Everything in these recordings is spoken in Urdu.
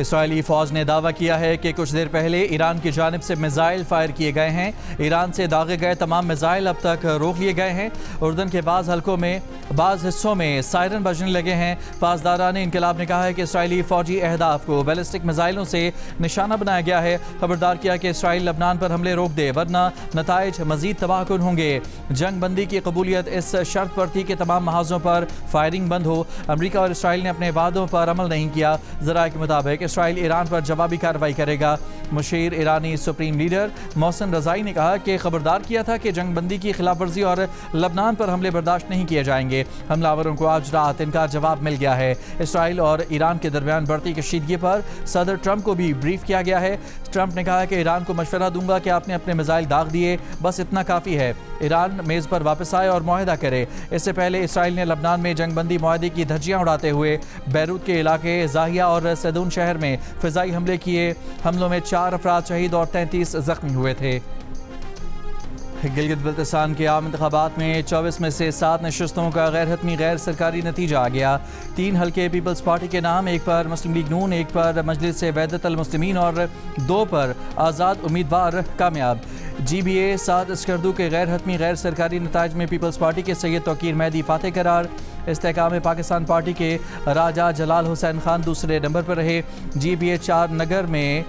اسرائیلی فوج نے دعویٰ کیا ہے کہ کچھ دیر پہلے ایران کی جانب سے میزائل فائر کیے گئے ہیں۔ ایران سے داغے گئے تمام میزائل اب تک روک لیے گئے ہیں۔ اردن کے بعض حصوں میں سائرن بجنے لگے ہیں۔ پاسداران انقلاب نے کہا ہے کہ اسرائیلی فوجی اہداف کو بیلسٹک میزائلوں سے نشانہ بنایا گیا ہے۔ خبردار کیا کہ اسرائیل لبنان پر حملے روک دے ورنہ نتائج مزید تباہ کن ہوں گے۔ جنگ بندی کی قبولیت اس شرط پر تھی کہ تمام محاذوں پر فائرنگ بند ہو۔ امریکہ اور اسرائیل نے اپنے وعدوں پر عمل نہیں کیا۔ ذرائع کے مطابق اسرائیل ایران پر جوابی کارروائی کرے گا۔ مشیر ایرانی سپریم لیڈر محسن رضائی نے کہا کہ خبردار کیا تھا کہ جنگ بندی کی خلاف ورزی اور لبنان پر حملے برداشت نہیں کیے جائیں گے۔ حملہ آوروں کو آج رات ان کا جواب مل گیا ہے۔ اسرائیل اور ایران کے درمیان بڑھتی کشیدگی پر صدر ٹرمپ کو بھی بریف کیا گیا ہے۔ ٹرمپ نے کہا کہ ایران کو مشورہ دوں گا کہ آپ نے اپنے میزائل داغ دیے، بس اتنا کافی ہے۔ ایران میز پر واپس آئے اور معاہدہ کرے۔ اس سے پہلے اسرائیل نے لبنان میں جنگ بندی معاہدے کی دھجیاں اڑاتے ہوئے بیروت کے علاقے زاہیہ اور سیدون شہر میں فضائی حملے کیے۔ حملوں میں 4 افراد شہید اور 33 زخمی ہوئے تھے۔ گلگت بلتستان کے عام انتخابات میں 24 میں سے 7 نشستوں کا غیر حتمی غیر سرکاری نتیجہ آ گیا۔ 3 حلقے پیپلز پارٹی کے نام، 1 پر مسلم لیگ نون، 1 پر مجلس وحدت المسلمین اور 2 پر آزاد امیدوار کامیاب۔ جی بی اے 7 اسکردو کے غیر حتمی غیر سرکاری نتائج میں پیپلز پارٹی کے سید توقیر مہدی فاتح قرار۔ استحکام پاکستان پارٹی کے راجہ جلال حسین خان دوسرے نمبر پر رہے۔ جی بی اے 4 نگر میں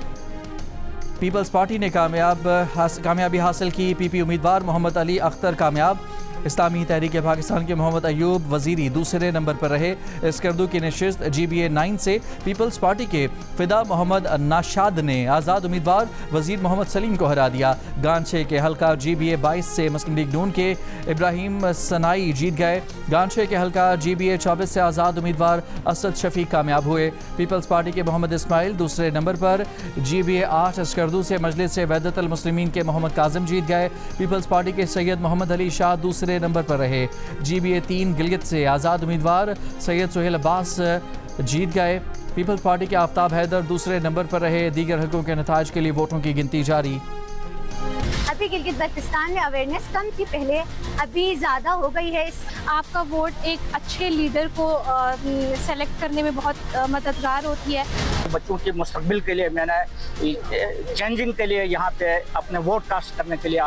پیپلز پارٹی نے کامیابی حاصل کی۔ پی پی امیدوار محمد علی اختر کامیاب۔ اسلامی تحریک پاکستان کے محمد ایوب وزیری دوسرے نمبر پر رہے۔ اسکردو کی نشست جی بی اے 9 سے پیپلز پارٹی کے فدا محمد ناشاد نے آزاد امیدوار وزیر محمد سلیم کو ہرا دیا۔ گانچے کے حلقہ جی بی اے 22 سے مسلم لیگ نون کے ابراہیم سنائی جیت گئے۔ گانچے کے حلقہ جی بی اے 24 سے آزاد امیدوار اسد شفیق کامیاب ہوئے۔ پیپلز پارٹی کے محمد اسماعیل دوسرے نمبر پر۔ جی بی اے 8 اسکردو سے مجلس وحدت المسلمین کے محمد کاظم جیت گئے۔ پیپلز پارٹی کے سید محمد علی شاہ دوسرے نمبر پر رہے۔ جی بی اے 3 گلگت سے آزاد امیدوار سید سہیل عباس جیت گئے۔ پیپلز پارٹی کے آفتاب حیدر دوسرے نمبر پر رہے۔ دیگر حلقوں کے نتائج کے لیے ووٹوں کی گنتی جاری۔ ابھی گلگت بلتستان میں اویئرنیس کم تھی پہلے، ابھی زیادہ ہو گئی ہے۔ آپ کا ووٹ ایک اچھے لیڈر کو سلیکٹ کرنے میں بہت مددگار ہوتی ہے۔ بچوں کے مستقبل کے لیے میں نے چینجنگ کے لیے یہاں پہ اپنے ووٹ کاسٹ کرنے کے لیے۔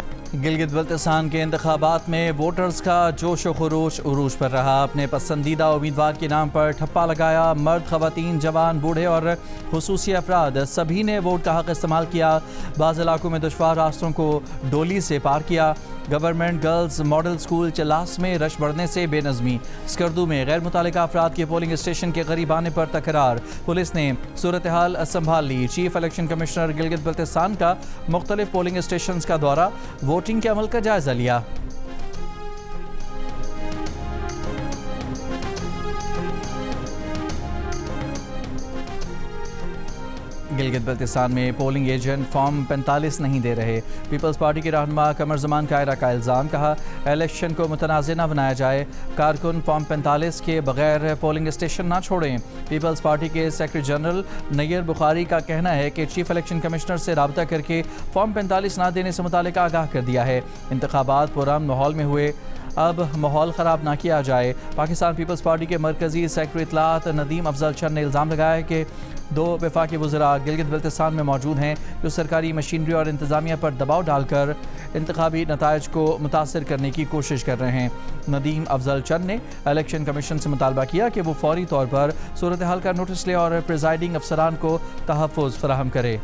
گلگت بلتستان کے انتخابات میں ووٹرز کا جوش و خروش عروج پر رہا۔ اپنے پسندیدہ امیدوار کے نام پر ٹھپا لگایا۔ مرد، خواتین، جوان، بوڑھے اور خصوصی افراد سبھی نے ووٹ کا حق استعمال کیا۔ بعض علاقوں میں دشوار راستوں کو ڈولی سے پار کیا۔ Government girls model school Chilas میں رش بڑھنے سے بے نظمی۔ اسکردو میں غیر متعلقہ افراد کے پولنگ اسٹیشن کے قریب آنے پر تکرار۔ پولیس نے صورتحال سنبھال لی۔ Chief election commissioner Gilgit Baltistan کا مختلف پولنگ اسٹیشنز کا دورہ، ووٹنگ کے عمل کا جائزہ لیا۔ گلگت بلتستان میں پولنگ ایجنٹ فارم 45 نہیں دے رہے۔ پیپلز پارٹی کے رہنما قمر زمان کائرہ کا الزام، کہا الیکشن کو متنازع نہ بنایا جائے، کارکن فارم 45 کے بغیر پولنگ اسٹیشن نہ چھوڑیں۔ پیپلز پارٹی کے سیکرٹری جنرل نیر بخاری کا کہنا ہے کہ چیف الیکشن کمشنر سے رابطہ کر کے فارم 45 نہ دینے سے متعلق آگاہ کر دیا ہے۔ انتخابات پرامن ماحول میں ہوئے، اب ماحول خراب نہ کیا جائے۔ پاکستان پیپلز پارٹی کے مرکزی سیکرٹری اطلاعات ندیم افضل چند نے الزام لگایا ہے کہ 2 وفاقی وزراء گلگت بلتستان میں موجود ہیں جو سرکاری مشینری اور انتظامیہ پر دباؤ ڈال کر انتخابی نتائج کو متاثر کرنے کی کوشش کر رہے ہیں۔ ندیم افضل چند نے الیکشن کمیشن سے مطالبہ کیا کہ وہ فوری طور پر صورتحال کا نوٹس لے اور پریزائڈنگ افسران کو تحفظ فراہم کرے۔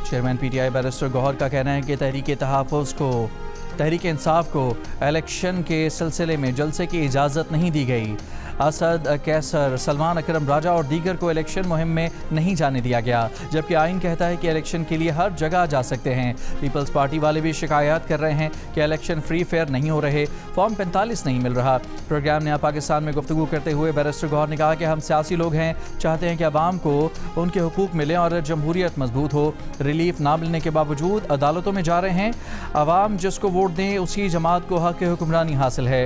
Chairman P T I barrister Gohar کا کہنا ہے کہ تحریک انصاف کو الیکشن کے سلسلے میں جلسے کی اجازت نہیں دی گئی۔ اسد کیسر، سلمان اکرم راجہ اور دیگر کو الیکشن مہم میں نہیں جانے دیا گیا، جبکہ آئین کہتا ہے کہ الیکشن کے لیے ہر جگہ جا سکتے ہیں۔ پیپلز پارٹی والے بھی شکایات کر رہے ہیں کہ الیکشن فری فیئر نہیں ہو رہے، فارم 45 نہیں مل رہا۔ پروگرام نیا پاکستان میں گفتگو کرتے ہوئے بیرسٹر گوہر نے کہا کہ ہم سیاسی لوگ ہیں، چاہتے ہیں کہ عوام کو ان کے حقوق ملیں اور جمہوریت مضبوط ہو۔ ریلیف نہ ملنے کے باوجود عدالتوں میں جا رہے ہیں۔ عوام جس کو ووٹ دیں اسی جماعت کو حق حکمرانی حاصل ہے۔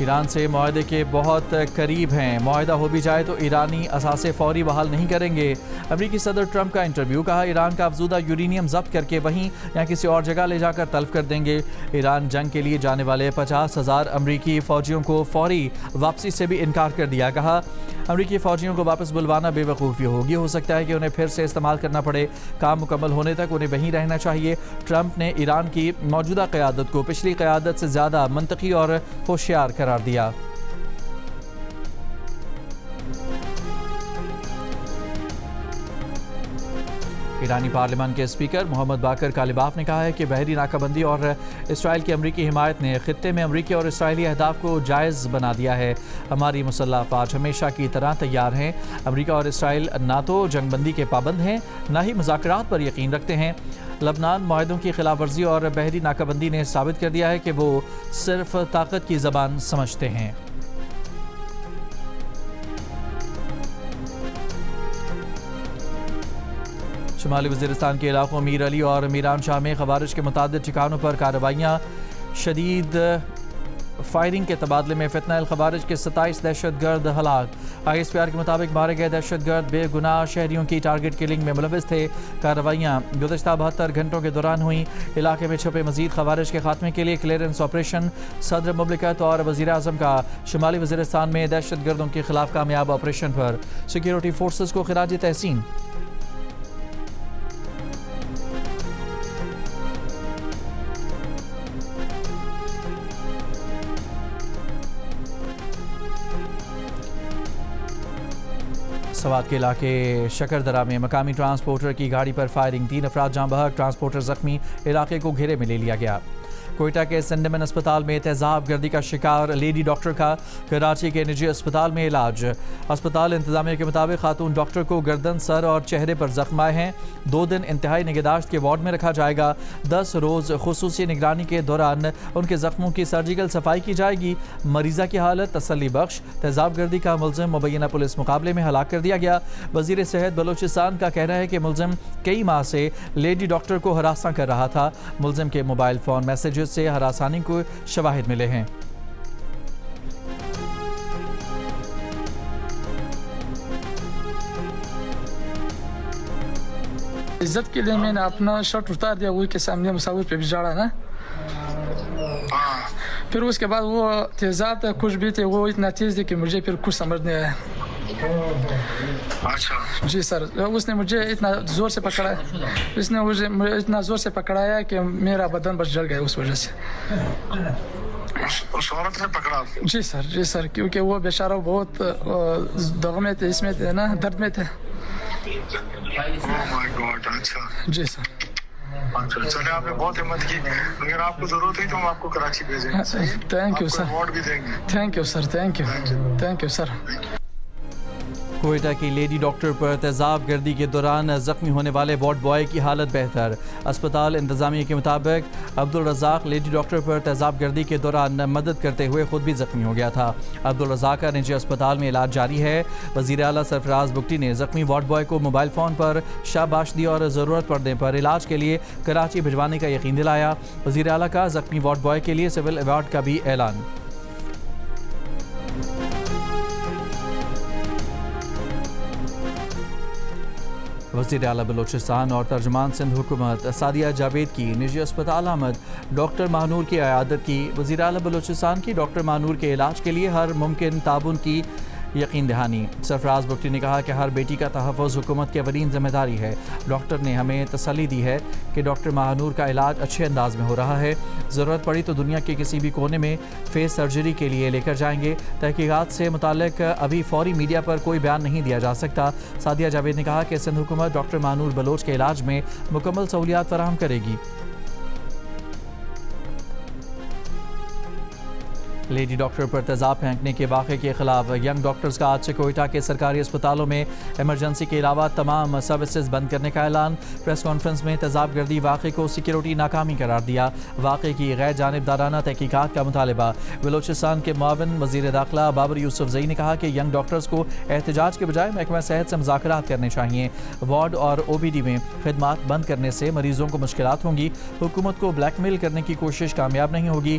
ایران سے معاہدے کے بہت قریب ہیں، معاہدہ ہو بھی جائے تو ایرانی اثاثے فوری بحال نہیں کریں گے۔ امریکی صدر ٹرمپ کا انٹرویو، کہا ایران کا افزودہ یورینیم ضبط کر کے وہیں یا کسی اور جگہ لے جا کر تلف کر دیں گے۔ ایران جنگ کے لیے جانے والے 50,000 امریکی فوجیوں کو فوری واپسی سے بھی انکار کر دیا۔ کہا امریکی فوجیوں کو واپس بلوانا بے وقوفی ہوگی، ہو سکتا ہے کہ انہیں پھر سے استعمال کرنا پڑے، کام مکمل ہونے تک انہیں وہیں رہنا چاہیے۔ ٹرمپ نے ایران کی موجودہ قیادت کو پچھلی قیادت سے زیادہ منطقی اور ہوشیار قرار دیا۔ ایرانی پارلیمان کے اسپیکر محمد باقر کالباف نے کہا ہے کہ بحری ناکہ بندی اور اسرائیل کی امریکی حمایت نے خطے میں امریکی اور اسرائیلی اہداف کو جائز بنا دیا ہے۔ ہماری مسلح افواج ہمیشہ کی طرح تیار ہیں۔ امریکہ اور اسرائیل نہ تو جنگ بندی کے پابند ہیں، نہ ہی مذاکرات پر یقین رکھتے ہیں۔ لبنان معاہدوں کی خلاف ورزی اور بحری ناکہ بندی نے ثابت کر دیا ہے کہ وہ صرف طاقت کی زبان سمجھتے ہیں۔ شمالی وزیرستان کے علاقوں میر علی اور میران شاہ میں خوارج کے متعدد ٹھکانوں پر کارروائیاں، شدید فائرنگ کے تبادلے میں فتنہ الخوارج کے 27 دہشت گرد ہلاک۔ ISPR کے مطابق مارے گئے دہشت گرد بے گناہ شہریوں کی ٹارگٹ کلنگ میں ملوث تھے۔ کارروائیاں گزشتہ 72 گھنٹوں کے دوران ہوئیں۔ علاقے میں چھپے مزید خوارج کے خاتمے کے لیے کلیئرنس آپریشن۔ صدر مملکت اور وزیر اعظم کا شمالی وزیرستان میں دہشت گردوں کے خلاف کامیاب آپریشن پر سیکیورٹی فورسز کو خراج تحسین۔ سوات کے علاقے شکردرہ میں مقامی ٹرانسپورٹر کی گاڑی پر فائرنگ، 3 افراد جاں بحق، ٹرانسپورٹر زخمی، علاقے کو گھیرے میں لے لیا گیا۔ کوئٹہ کے سنڈمن اسپتال میں تیزاب گردی کا شکار لیڈی ڈاکٹر کا کراچی کے نجی اسپتال میں علاج۔ اسپتال انتظامیہ کے مطابق خاتون ڈاکٹر کو گردن، سر اور چہرے پر زخم آئے ہیں۔ 2 دن انتہائی نگہداشت کے وارڈ میں رکھا جائے گا۔ 10 روز خصوصی نگرانی کے دوران ان کے زخموں کی سرجیکل صفائی کی جائے گی۔ مریضہ کی حالت تسلی بخش۔ تیزاب گردی کا ملزم مبینہ پولیس مقابلے میں ہلاک کر دیا گیا۔ وزیر صحت بلوچستان کا کہنا ہے کہ ملزم کئی ماہ سے لیڈی ڈاکٹر کو ہراساں کر رہا تھا۔ ملزم کے موبائل فون میسیجز سے ہراسانی کو شواہد ملے ہیں۔ عزت کے لیے میں نے اپنا شرٹ اتار دیا، وہ کے سامنے مصور پہ بجھاڑا نا، پھر اس کے بعد وہ تیزاب تھا، کچھ بھی تھے، وہ اتنا تیز تھے کہ مجھے پھر کچھ سمجھ نہیں آیا۔ اچھا جی سر، اس نے مجھے اتنا زور سے پکڑا، اس نے مجھے اتنا زور سے پکڑایا کہ میرا بدن بس جل گیا اس وجہ سے۔ اس عورت نے پکڑا آپ کو؟ جی سر، جی سر، کیونکہ وہ بیچارہ بہت دغ میں تھے، اس میں تھے نا، درد میں تھے۔ Oh my God، اچھا جی سر، اچھا، چلے آپ نے بہت ہمت کی، اگر آپ کو ضرورت ہے تو ہم آپ کو کراچی بھیجیں گے۔ تھینک یو سر، ایوارڈ بھی دیں گے۔ Thank you sir, thank you, thank you sir. Quetta کی لیڈی ڈاکٹر پر تیزاب گردی کے دوران زخمی ہونے والے وارڈ بوائے کی حالت بہتر۔ اسپتال انتظامیہ کے مطابق عبدالرزاق لیڈی ڈاکٹر پر تیزاب گردی کے دوران مدد کرتے ہوئے خود بھی زخمی ہو گیا تھا۔ عبدالرزاق کا نجی اسپتال میں علاج جاری ہے۔ وزیر اعلیٰ سرفراز بگٹی نے زخمی وارڈ بوائے کو موبائل فون پر شاباش دی اور ضرورت پڑنے پر علاج کے لیے کراچی بھجوانے کا یقین دلایا۔ وزیر اعلیٰ کا زخمی وارڈ بوائے کے لیے سول ایوارڈ کا بھی اعلان۔ وزیر اعلیٰ بلوچستان اور ترجمان سندھ حکومت سعدیہ جاوید کی نجی اسپتال آمد، ڈاکٹر ماہنور کی عیادت کی۔ وزیر اعلیٰ بلوچستان کی ڈاکٹر ماہنور کے علاج کے لیے ہر ممکن تعاون کی یقین دہانی۔ سرفراز بگٹی نے کہا کہ ہر بیٹی کا تحفظ حکومت کی اولین ذمہ داری ہے۔ ڈاکٹر نے ہمیں تسلی دی ہے کہ ڈاکٹر ماہنور کا علاج اچھے انداز میں ہو رہا ہے، ضرورت پڑی تو دنیا کے کسی بھی کونے میں فیس سرجری کے لیے لے کر جائیں گے۔ تحقیقات سے متعلق ابھی فوری میڈیا پر کوئی بیان نہیں دیا جا سکتا۔ سعدیہ جاوید نے کہا کہ سندھ حکومت ڈاکٹر ماہنور بلوچ کے علاج میں مکمل سہولیات فراہم کرے گی۔ لیڈی ڈاکٹر پر تیزاب پھینکنے کے واقعے کے خلاف ینگ ڈاکٹرز کا آج سے کوئٹہ کے سرکاری اسپتالوں میں ایمرجنسی کے علاوہ تمام سروسز بند کرنے کا اعلان۔ پریس کانفرنس میں تیزاب گردی واقعے کو سیکیورٹی ناکامی قرار دیا، واقعے کی غیر جانبدارانہ تحقیقات کا مطالبہ۔ بلوچستان کے معاون وزیر داخلہ بابر یوسف زئی نے کہا کہ ینگ ڈاکٹرز کو احتجاج کے بجائے محکمہ صحت سے مذاکرات کرنے چاہیے۔ وارڈ اور OPD میں خدمات بند کرنے سے مریضوں کو مشکلات ہوں گی۔ حکومت کو بلیک میل کرنے کی کوشش کامیاب نہیں ہوگی۔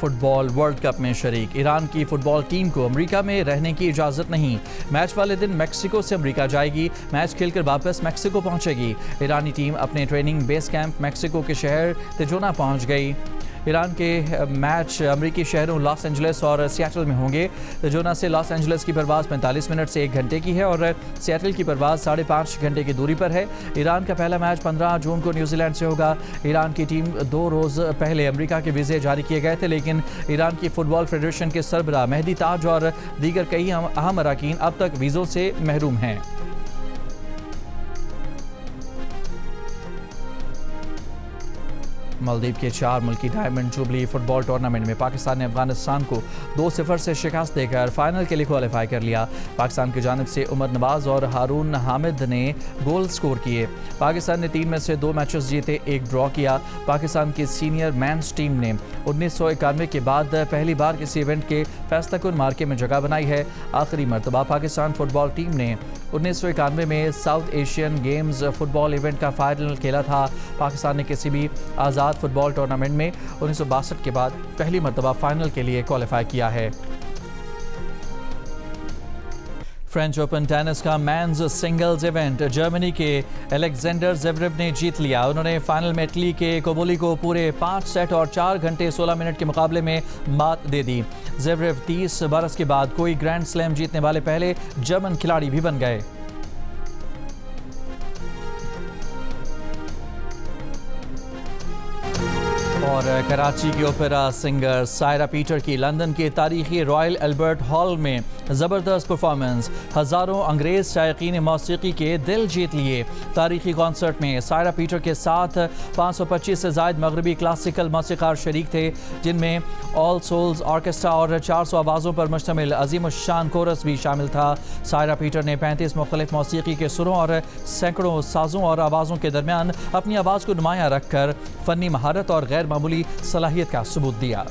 فٹ بال ورلڈ کپ میں شریک ایران کی فٹ بال ٹیم کو امریکہ میں رہنے کی اجازت نہیں. میچ والے دن میکسیکو سے امریکہ جائے گی. میچ کھیل کر واپس میکسیکو پہنچے گی. ایرانی ٹیم اپنے ٹریننگ بیس کیمپ میکسیکو کے شہر تجونا پہنچ گئی. ایران کے میچ امریکی شہروں لاس اینجلس اور سیاٹل میں ہوں گے. تجونا سے لاس اینجلس کی پرواز 45 منٹ سے 1 گھنٹے کی ہے اور سیاٹل کی پرواز 5.5 گھنٹے کی دوری پر ہے. ایران کا پہلا میچ 15 جون کو نیوزی لینڈ سے ہوگا. ایران کی ٹیم 2 روز پہلے امریکہ کے ویزے جاری کیے گئے تھے، لیکن ایران کی فٹ بال فیڈریشن کے سربراہ مہدی تاج اور دیگر کئی اہم اراکین اب تک ویزوں سے محروم ہیں. مالدیپ کے 4 ملکی ڈائمنڈ جوبلی فٹ بال ٹورنامنٹ میں پاکستان نے افغانستان کو 2-0 سے شکست دے کر فائنل کے لیے کوالیفائی کر لیا. پاکستان کی جانب سے عمر نواز اور ہارون حامد نے گول سکور کیے. پاکستان نے 3 میں سے 2 میچز جیتے، 1 ڈرا کیا. پاکستان کی سینئر مینز ٹیم نے 1991 کے بعد پہلی بار کسی ایونٹ کے فیصلہ کن مارکے میں جگہ بنائی ہے. آخری مرتبہ پاکستان فٹ بال ٹیم نے 1991 میں ساؤتھ ایشین گیمز فٹ بال ایونٹ کا فائنل کھیلا تھا. پاکستان نے کسی بھی آزاد فٹ بال ٹورنامنٹ میں 1962 کے بعد پہلی مرتبہ فائنل کے لیے کوالیفائی کیا ہے. فرینچ اوپن ٹینس کا مینز سنگلز ایونٹ جرمنی کے الیگزینڈر زیوریو نے جیت لیا. انہوں نے فائنل میں اٹلی کے کوبولی کو پورے 5 سیٹ اور 4 گھنٹے 16 منٹ کے مقابلے میں مات دے دی. زیوریو 30 برس کے بعد کوئی گرینڈ سلیم جیتنے والے پہلے جرمن کھلاڑی بھی بن گئے. اور کراچی کی اوپرا سنگر سائرا پیٹر کی لندن کے تاریخی رائل البرٹ ہال میں زبردست پرفارمنس، ہزاروں انگریز شائقین موسیقی کے دل جیت لیے. تاریخی کانسرٹ میں سائرا پیٹر کے ساتھ 525 سے زائد مغربی کلاسیکل موسیقار شریک تھے، جن میں آل سولز آرکیسٹرا اور 400 آوازوں پر مشتمل عظیم الشان کورس بھی شامل تھا. سائرا پیٹر نے 35 مختلف موسیقی کے سروں اور سینکڑوں سازوں اور آوازوں کے درمیان اپنی آواز کو نمایاں رکھ کر فنی مہارت اور غیر معمولی صلاحیت کا ثبوت دیا.